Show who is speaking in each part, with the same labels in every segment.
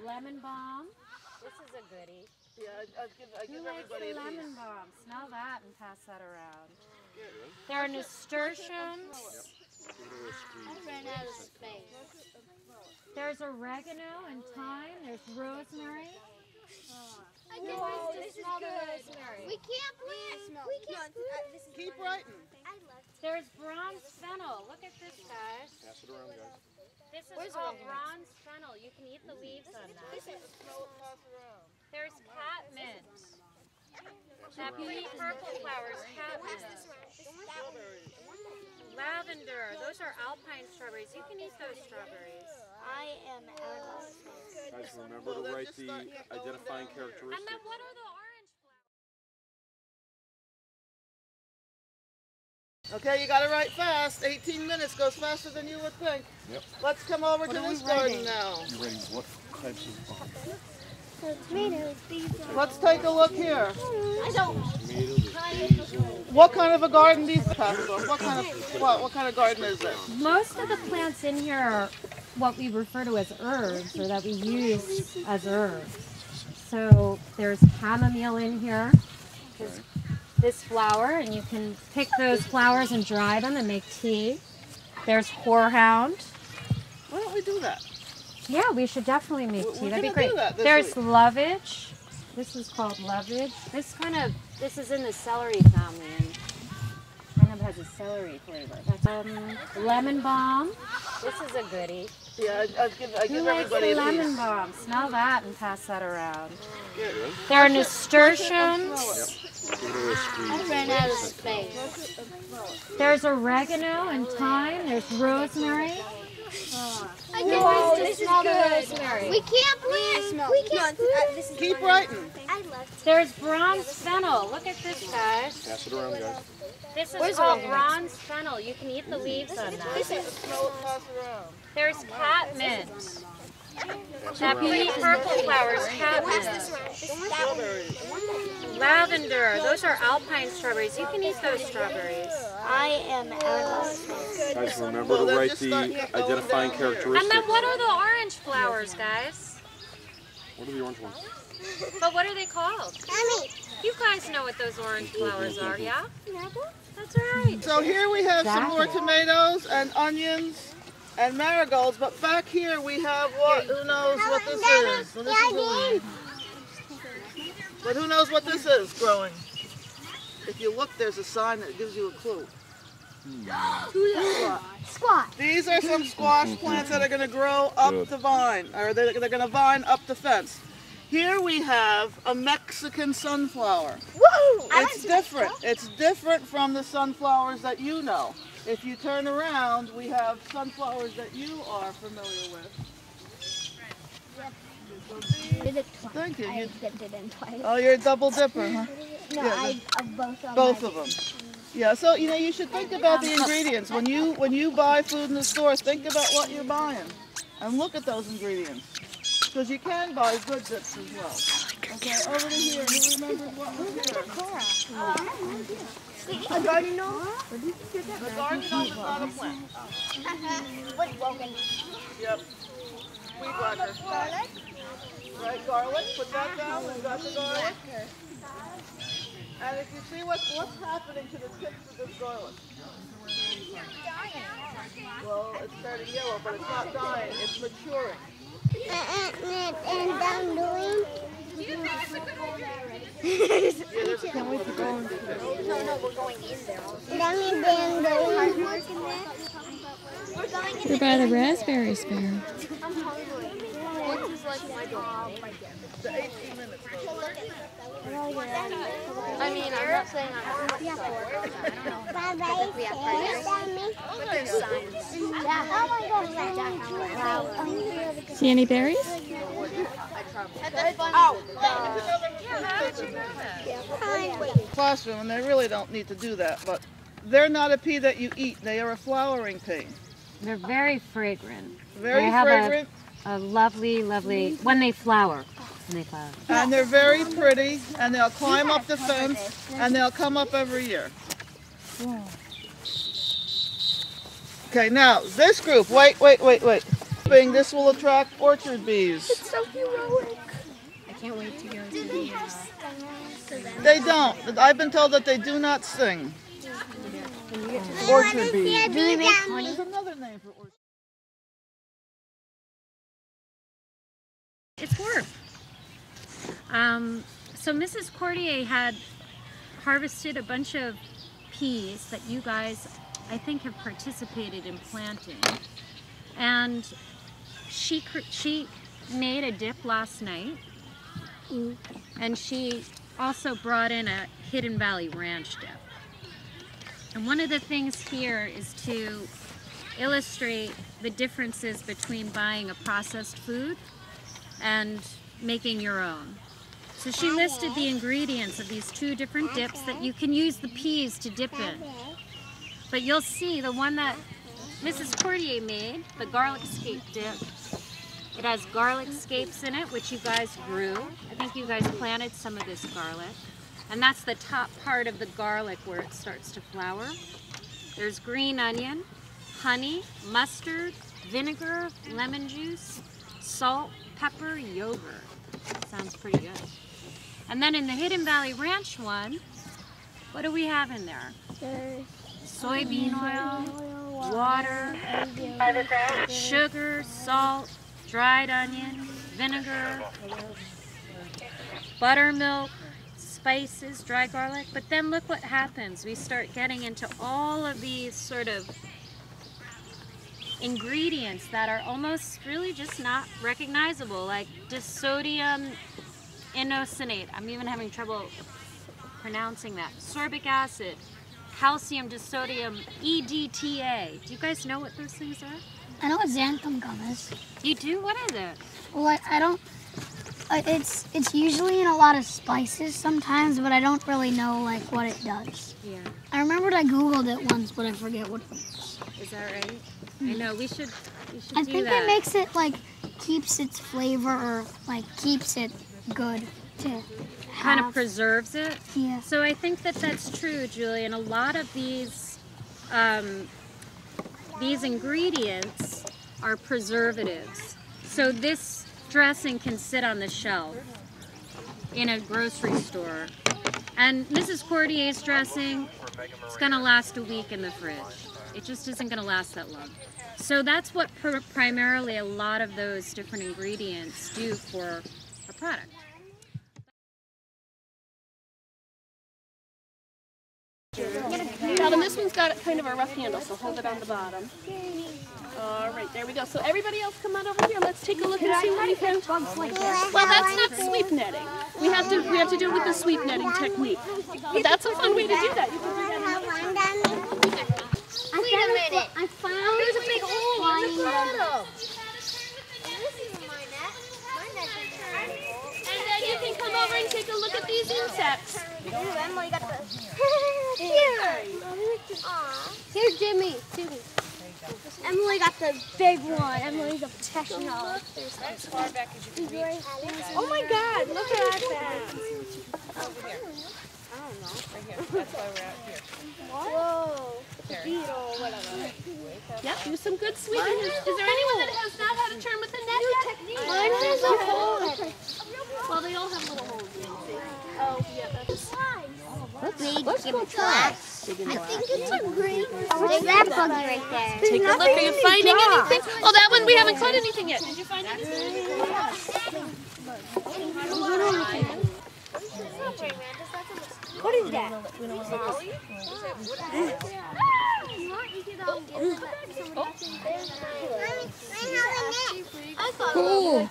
Speaker 1: lemon balm. This is a goodie.
Speaker 2: Yeah, I give
Speaker 1: Who likes
Speaker 2: everybody
Speaker 1: the
Speaker 2: a
Speaker 1: lemon
Speaker 2: piece.
Speaker 1: balm? Smell that and pass that around. There are nasturtiums.
Speaker 3: I ran out of space.
Speaker 1: There's oregano and thyme. There's rosemary. Who wants to smell the rosemary?
Speaker 3: We can't plant. We can't.
Speaker 2: Keep writing.
Speaker 1: There's bronze fennel. Look at this, guys.
Speaker 4: Pass it around, guys.
Speaker 1: This is called bronze fennel. You can eat the leaves on that. There's catmint. That pink purple flowers, catmint. Lavender. Those are alpine strawberries. You can eat those strawberries.
Speaker 3: I am out of space.
Speaker 4: Guys, remember to write the identifying
Speaker 1: And
Speaker 4: characteristics.
Speaker 1: then what are the orange flowers?
Speaker 2: Okay, you got to write fast. 18 minutes goes faster than you would think.
Speaker 4: Yep.
Speaker 2: Let's come over to this garden now.
Speaker 4: You're writing what types of
Speaker 3: Tomatoes,
Speaker 2: Let's take a look here.
Speaker 3: I don't.
Speaker 2: What kind of a garden do you have? What kind of garden is this?
Speaker 1: Most of the plants in here are what we refer to as herbs, or that we use as herbs. So there's chamomile in here, this flower, and you can pick those flowers and dry them and make tea. There's horehound.
Speaker 2: Why don't we do that?
Speaker 1: Yeah, we should definitely make tea.
Speaker 2: We're
Speaker 1: That'd be
Speaker 2: gonna
Speaker 1: great.
Speaker 2: do that this
Speaker 1: There's
Speaker 2: week.
Speaker 1: lovage. This is called lovage. This is in the celery family and kind of has a celery flavor. That's lemon balm. This is a goodie.
Speaker 2: Yeah, I give
Speaker 1: Who likes
Speaker 2: everybody
Speaker 1: the
Speaker 2: a
Speaker 1: lemon
Speaker 2: piece.
Speaker 1: balm? Smell that and pass that around.
Speaker 2: Good.
Speaker 1: There are nasturtiums.
Speaker 3: I ran out of space.
Speaker 1: There's oregano and thyme. There's rosemary.
Speaker 3: I
Speaker 1: Who wants to smell the rosemary?
Speaker 3: We can't plant. We can't.
Speaker 2: Keep writing.
Speaker 3: I love.
Speaker 1: There's bronze fennel. Look at this, guys.
Speaker 4: Pass it around, guys.
Speaker 1: This is called bronze fennel. You can eat the leaves on that.
Speaker 2: Pass it around.
Speaker 1: There's catmint. That pink purple flowers, catmint. Lavender. Those are alpine strawberries. You can eat those strawberries.
Speaker 3: I am out of space.
Speaker 4: Guys, remember to write the identifying
Speaker 1: And
Speaker 4: characteristics.
Speaker 1: then what are the orange flowers, guys?
Speaker 4: What are the orange ones?
Speaker 1: But what are they called?
Speaker 3: Mommy.
Speaker 1: You guys know what those orange flowers are, yeah? That's right.
Speaker 2: So here we have some more tomatoes and onions and marigolds, but back here we have what? Who knows what this is? So this is a weed. But who knows what this is growing? If you look, there's a sign that gives you a clue.
Speaker 3: Squat.
Speaker 2: These are some squash plants that are going to grow up the vine, or they're going to vine up the fence. Here we have a Mexican sunflower.
Speaker 3: Woo!
Speaker 2: It's different. It's different from the sunflowers that you know. If you turn around, we have sunflowers that you are familiar with. Thank you.
Speaker 3: I dipped it in twice.
Speaker 2: Oh, you're a double dipper, huh?
Speaker 3: No,
Speaker 2: Yeah,
Speaker 3: both
Speaker 2: Both of them. Yeah, so you should think about the ingredients. When you buy food in the store, think about what you're buying. And look at those ingredients. Because you can buy good dips as well. Okay, over to here. Who remembers what was here?
Speaker 3: A garden gnome?
Speaker 2: The garden gnome is not a plant.
Speaker 3: Wait, Logan.
Speaker 2: Yep. Weed whacker.
Speaker 3: Garlic?
Speaker 2: Right, garlic. Put that down. We've got the garlic. And if you see what's happening to the tips of this garlic. Well, it's turning yellow, but it's not dying. It's maturing.
Speaker 3: And down doing?
Speaker 2: Can't wait to go.
Speaker 3: No, we're going in there. Down doing.
Speaker 5: We're by the raspberry fair.
Speaker 3: I'm hungry. This is like my dog.
Speaker 2: The 18 minutes.
Speaker 3: I mean, I'm not saying I'm not sure. I don't know. Because we have friends. But there's signs. Yeah,
Speaker 5: See any berries?
Speaker 2: Classroom, and they really don't need to do that, but they're not a pea that you eat. They are a flowering pea.
Speaker 1: They're very fragrant.
Speaker 2: Very
Speaker 1: They have
Speaker 2: fragrant,
Speaker 1: a lovely, when they flower.
Speaker 2: and they're very pretty, and they'll climb up the fence, and they'll come up every year. Okay, now this group, wait. This will attract orchard bees.
Speaker 3: It's so heroic.
Speaker 1: I can't wait to go to the...
Speaker 2: They don't. I've been told that they do not sing. Orchard bees.
Speaker 3: Do they make honey?
Speaker 2: There's another name for orchard.
Speaker 1: It's work. So Mrs. Cordier had harvested a bunch of peas that you guys, I think, have participated in planting. And she made a dip last night. And she also brought in a Hidden Valley Ranch dip. And one of the things here is to illustrate the differences between buying a processed food and making your own. So she listed the ingredients of these two different dips that you can use the peas to dip in. But you'll see the one that Mrs. Cordier made, the garlic scape dip, it has garlic scapes in it, which you guys grew. I think you guys planted some of this garlic. And that's the top part of the garlic where it starts to flower. There's green onion, honey, mustard, vinegar, lemon juice, salt, pepper, yogurt. Sounds pretty good. And then in the Hidden Valley Ranch one, what do we have in there? Soybean oil, water, sugar, salt, dried onion, vinegar, buttermilk, spices, dry garlic. But then look what happens. We start getting into all of these sort of ingredients that are almost really just not recognizable, like disodium inosinate. I'm even having trouble pronouncing that. Sorbic acid, calcium disodium EDTA. Do you guys know what those things are?
Speaker 3: I know what xanthan gum is.
Speaker 1: You do? What is it?
Speaker 3: Well, I don't. It's usually in a lot of spices sometimes, but I don't really know like what it does.
Speaker 1: Yeah.
Speaker 3: I remembered I googled it once, but I forget what it is.
Speaker 1: Is that right? I know we should
Speaker 3: I
Speaker 1: do
Speaker 3: think
Speaker 1: that.
Speaker 3: it makes it like keeps its flavor or like keeps it good to
Speaker 1: Kind of
Speaker 3: have.
Speaker 1: preserves it.
Speaker 3: Yeah.
Speaker 1: So I think that that's true, Julie. And a lot of these ingredients are preservatives. So this dressing can sit on the shelf in a grocery store. And Mrs. Cordier's dressing, it's going to last a week in the fridge. It just isn't going to last that long. So that's what primarily a lot of those different ingredients do for a product.
Speaker 5: Calvin, this one's got kind of a rough handle, so hold it on the bottom. All right, there we go. So everybody else come on over here. Let's take a look and see what we can. Well, that's not sweep netting. We have to do it with the sweep netting technique. But that's a fun way to do that. You can do that.
Speaker 3: Wait a minute. I found there's a big hole in the bottom.
Speaker 5: And then you can come over and take a look at these insects.
Speaker 3: Emily got the. Here. Here's Jimmy. Emily got the big one. Emily's a professional.
Speaker 5: Oh my God! Look at that.
Speaker 6: Over here. I don't know. Right here. That's why we're out here.
Speaker 3: Whoa. Beetle, whatever.
Speaker 5: Yep, do some good sweeping. Is there anyone that has not had a turn with the net yet?
Speaker 3: Mine has a hole.
Speaker 5: Well, they all have little holes in it. Oh, yeah, that's
Speaker 3: Let's go try. I think it's a green. What's that buggy right there?
Speaker 5: Take a look. Are you finding anything? Oh, that one we haven't caught anything yet. Did you find anything?
Speaker 3: What is that?
Speaker 7: Cool.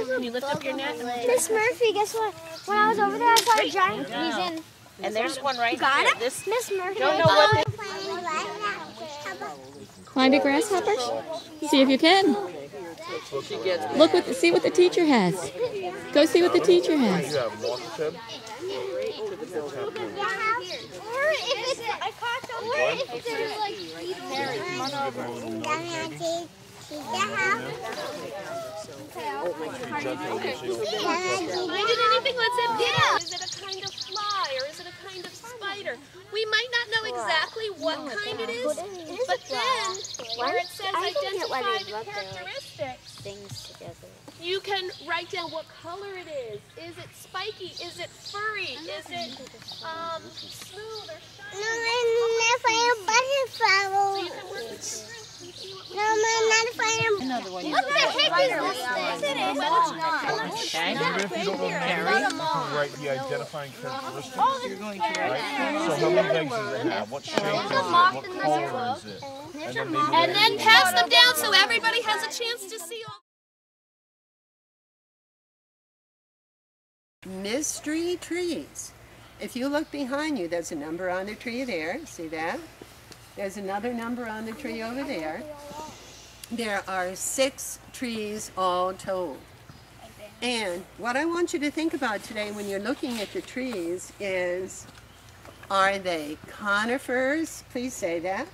Speaker 5: Can you lift up your net?
Speaker 3: Miss Murphy, guess what? When I was over there, I saw a giant. He's in.
Speaker 6: And there's one right
Speaker 3: Got
Speaker 6: here.
Speaker 3: it?
Speaker 6: This
Speaker 3: Miss Murphy.
Speaker 6: don't know what
Speaker 7: Find a grasshopper. See if you can. Look see what the teacher has. Go see what the teacher has.
Speaker 4: You have lost him?
Speaker 3: Or if it's, I caught them. Or if there's like
Speaker 5: Find anything that's empty? Is it a kind of fly or is it a kind of spider? later. We might not know exactly what kind it is, but then where it says identify the characteristics, you can write down what color it is. Is it spiky? Is it furry? Is it smooth or shiny? So you can work with your group and see what we
Speaker 2: Another one.
Speaker 5: What the heck is this thing?
Speaker 4: Even if you don't know the name, you can write the identifying characteristics.
Speaker 2: You're going to write.
Speaker 4: So how many legs does it have? What shape is it? What color is it?
Speaker 5: And then pass them down so everybody has a chance to see all.
Speaker 8: Mystery trees. If you look behind you, there's a number on the tree there. See that? There's another number on the tree over there. There are 6 trees all told. And what I want you to think about today when you're looking at your trees is, are they conifers? Please say that.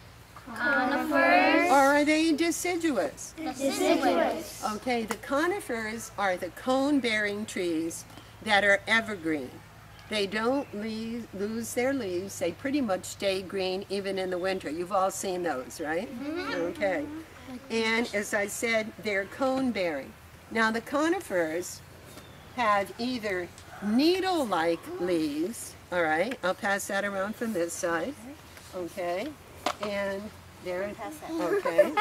Speaker 3: Conifers.
Speaker 8: Or are they deciduous?
Speaker 3: Deciduous.
Speaker 8: Okay, the conifers are the cone-bearing trees that are evergreen. They don't lose their leaves. They pretty much stay green even in the winter. You've all seen those, right? Okay. And as I said, they're cone-bearing. Now the conifers have either needle-like leaves, all right? I'll pass that around from this side. Okay. And there, okay.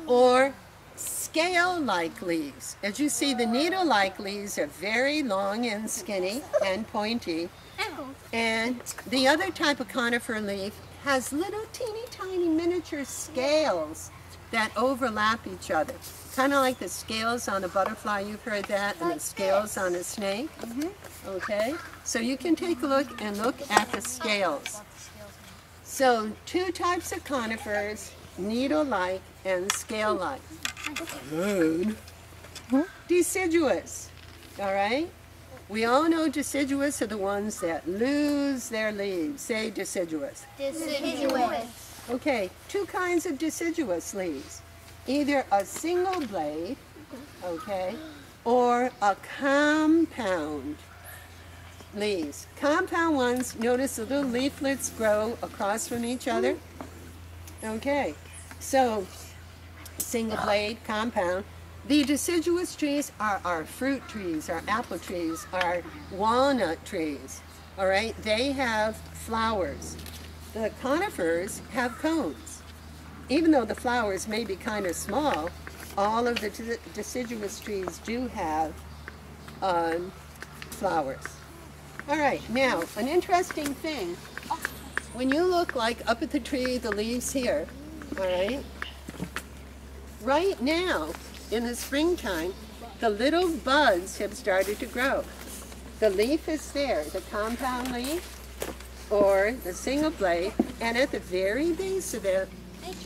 Speaker 8: Or scale-like leaves. As you see, the needle-like leaves are very long and skinny and pointy. And the other type of conifer leaf has little teeny tiny miniature scales that overlap each other. Kind of like the scales on a butterfly, you've heard that, and the scales on a snake. Okay, so you can take a look and look at the scales. So 2 types of conifers, needle-like and scale-like. Good. Deciduous, all right? We all know deciduous are the ones that lose their leaves. Say deciduous.
Speaker 3: Deciduous.
Speaker 8: Okay, 2 kinds of deciduous leaves. Either a single blade, okay, or a compound leaves. Compound ones, notice the little leaflets grow across from each other. Okay, so single blade, compound. The deciduous trees are our fruit trees, our apple trees, our walnut trees. All right, they have flowers. The conifers have cones. Even though the flowers may be kind of small, all of the deciduous trees do have flowers. All right, now an interesting thing. When you look like up at the tree, the leaves here, all right? Right now, in the springtime, the little buds have started to grow. The leaf is there, the compound leaf or the single blade, and at the very base of it,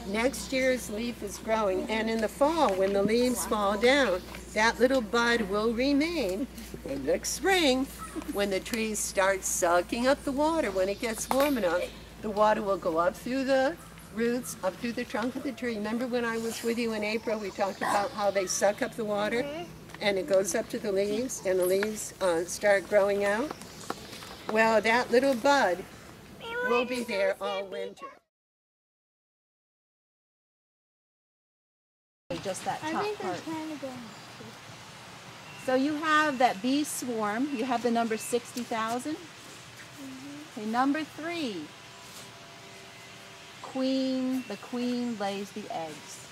Speaker 8: next year's leaf is growing. And in the fall, when the leaves fall down, that little bud will remain. And next spring, when the trees start sucking up the water, when it gets warm enough, the water will go up through the roots, up through the trunk of the tree. Remember when I was with you in April, we talked about how they suck up the water and it goes up to the leaves and the leaves start growing out? Well, that little bud will be there all winter.
Speaker 2: Just that top part. So you have that bee swarm. You have the number 60,000. Okay, number 3. Queen. The queen lays the eggs.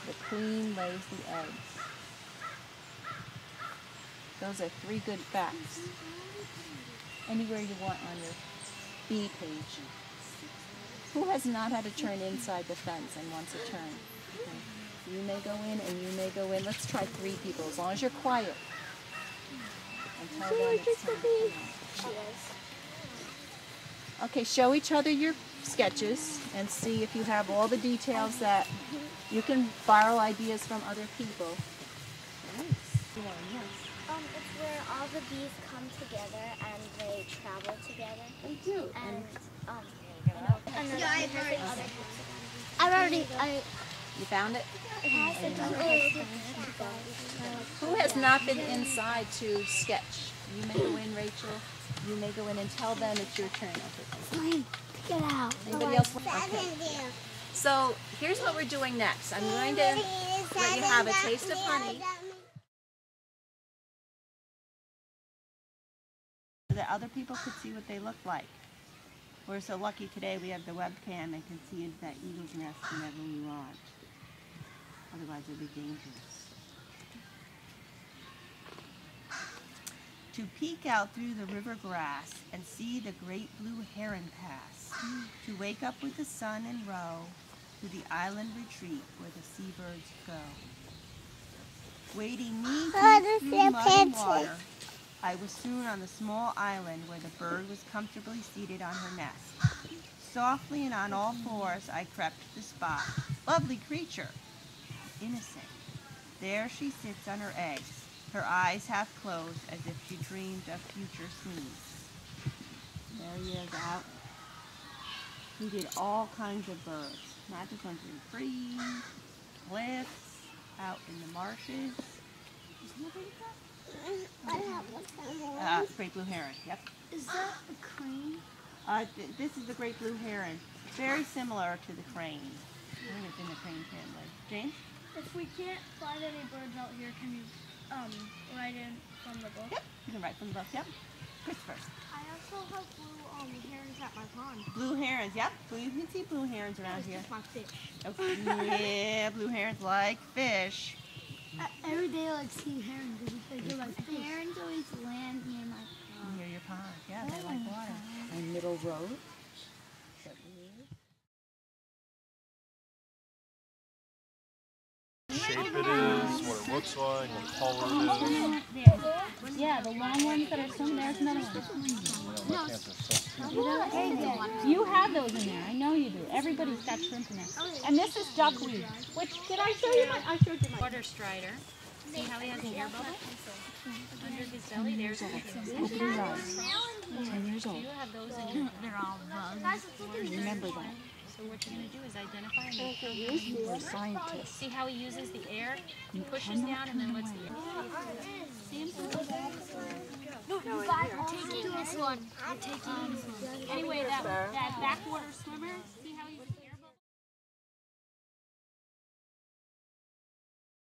Speaker 2: The queen lays the eggs. Those are 3 good facts. Anywhere you want on your bee page. Who has not had a turn inside the fence and wants a turn? Okay. You may go in and you may go in. Let's try 3 people, as long as you're quiet. And tell them it's time to come out. Okay, show each other your sketches and see if you have all the details that you can borrow ideas from other people. Nice.
Speaker 9: It's where all the bees come together and they travel together.
Speaker 2: They do.
Speaker 9: And
Speaker 2: You found it? Who has not been inside to sketch?
Speaker 10: You may go in, Rachel. You may go in and tell them it's your turn.
Speaker 3: Fine, get out.
Speaker 10: Anybody else? Okay. So here's what we're doing next. I'm going to let you have a taste of honey.
Speaker 11: So that other people could see what they look like. We're so lucky today we have the webcam and can see into that eagle's nest whenever we want. Otherwise it would be dangerous. To peek out through the river grass and see the great blue heron pass. To wake up with the sun and row to the island retreat where the seabirds go. Wading knee-deep through mud and water, I was soon on the small island where the bird was comfortably seated on her nest. Softly and on all fours I crept to the spot. Lovely creature, innocent. There she sits on her eggs, her eyes half closed as if she dreamed of future scenes. There he is out. He did all kinds of birds, not just ones in trees, cliffs, out in the marshes. Great blue heron, yep.
Speaker 3: Is that a crane?
Speaker 11: This is the great blue heron. Very similar to the crane. I think it's in the crane family. James?
Speaker 12: If we can't find any birds out here, can you write in from the book?
Speaker 11: Yep, you can write from the book, yep. Christopher.
Speaker 12: I also have blue herons at my pond.
Speaker 11: Blue herons, yep. Well, you can see blue herons around here.
Speaker 12: That's my fish.
Speaker 11: Oh, yeah, blue herons like fish.
Speaker 3: Every day I like seeing herons because they're like fish. Herons always land near my pond.
Speaker 11: Near your pond, yeah, they like water.
Speaker 10: And Middle Road.
Speaker 4: Shape it is, what it looks like, what color it is.
Speaker 12: Yeah, the long ones that are swimming. There's another one. You have those in there. I know you do. Everybody's got shrimp in there. And this is duckweed. Which did I show you? I showed you.
Speaker 6: Water strider. See how he has an air bubble under his belly? There's a
Speaker 7: 10 years old.
Speaker 6: You have those in your. They're all bugs.
Speaker 7: Remember that.
Speaker 6: So what you're going to do is identify and
Speaker 7: We're scientists.
Speaker 6: see how he uses the air. He pushes down and then lets the air.
Speaker 12: No, you guys are taking this one. I'm taking this one. Anyway, that backwater swimmer,